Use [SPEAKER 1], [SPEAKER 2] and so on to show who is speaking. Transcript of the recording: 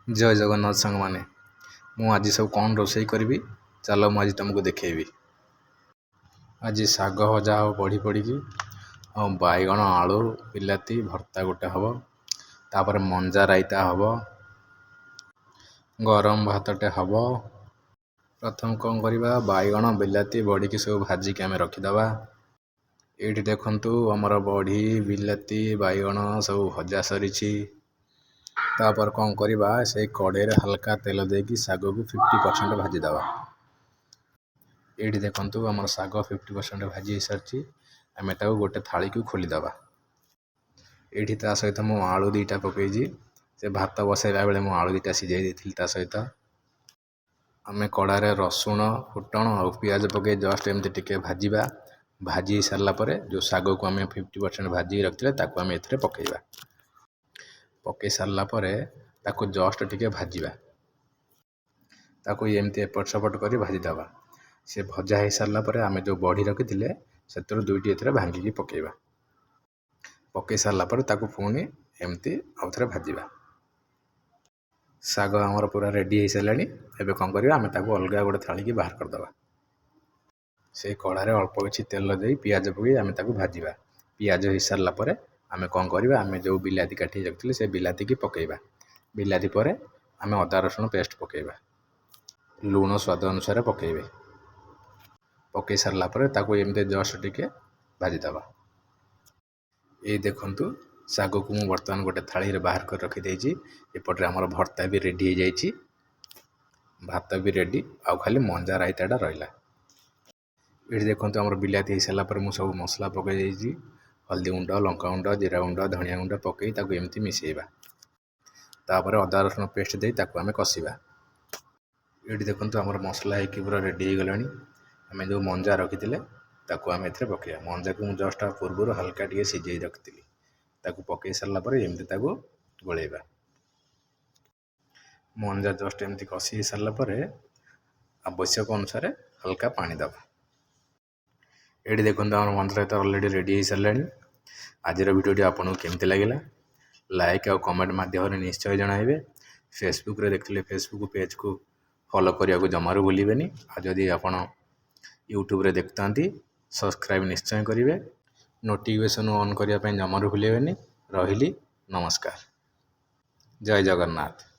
[SPEAKER 1] जय जगन्नाथ सांग मैंने मुझे सब कौन रोषे करी चलो मुझे तुमको देखेबी। आज शाग भजा हम बड़ी पड़ी बैगण आलू बिलाती भर्ता गोटे हम तापर मंजा रायता हम गरम भातटे हम। प्रथम कौन करवा बैगण बिलाती बड़ी की सब भाजिक आम रखीदे। ये देखु आमर बड़ी बिलाती बैगण सब भजा सरी। तापर कौन करवा से कड़े हल्का तेल देकी शाग को 50% भाजीदे। ये देखु आम शाग 50% भाजी सारी आम गोटे थाली को खोलीदे। ये सहित मु आलू दीटा पकई से भात बसैला बेले आलू दीटा सीझे देती सहित आम कड़ारे रसुण फुटण और पियाज पकई जस्ट एमती टिके भाजवा। भाजी सारापर जो शाग को आम 50% भाजी रखते आम ए पकईवा। पकई सारापर ताको जस्ट टिके भाजवा ताको एमती एपट सपट कर भाजीदे। से भजा हो सारापर आम जो बड़ी रखी से दुईटी ए भांगिकी पकईवा। पकई सारापर ताको पुणी एमती आउ थे भाजवा। शाग आमर पूरा रेडी हो सारा। एबे कौन करवा आम ताको अलग गोटे थाली की बाहर करदे। से कड़ारे अल्प किसी तेल दे पियाज पकई आम ताको भाजवा। पियाज हो सारापर आम कौन करवा आम जो बिलाती काटी रखते से बिलाती की पकईवा। बिलाती पर आम अदा रसुण पेस्ट पकईवा। लुण स्वाद अनुसार पकईबे। पकई सारापर ताको एमती जस्ट टिके भाजीदे। ये देखु शाग को मुझे बर्तमान गोटे थाली बाहर कर रखीदे। एपटे आमर भर्ता भी रेडी हो जाए भात भी रेडी आउ खाली मंजा रायताटा रहा। ये देखु आमर बिलाती हो सारापर मुझे सब मसला पकई हल्दी गुंड लंका गुंड जीरा गुंड धनिया गुंड पकई एमती मिसेଇବା। तापर अदा रसुण पेस्ट दे आम कषिबा। ये देखु आमर मसला होगी पूरा रेडी हो गलानी। आम जो मंजा रखी आम ए पकईवा। मंजा को मुझे जस्ट पूर्व हल्का टे सीझे रखी पकई सारापर एमती गोलेଇବା। मंजा जस्ट एमती कषि सारापर आवश्यक अनुसार हल्का पानी दबा। ये देखो आम मंजा रायता अलरेडी रेडी हो सारा। आज भिडियोटी आपको केमती लगे लाइक और कमेंट माध्यम निश्चय जनइबे। फेसबुक रे देखते फेसबुक पेज को फॉलो करने को जमारू भूलें। आदि आप यूट्यूब रे देखता सब्सक्राइब निश्चय करेंगे। नोटिफिकेशन ऑन करने जमारू भूलें। रही नमस्कार। जय जगन्नाथ।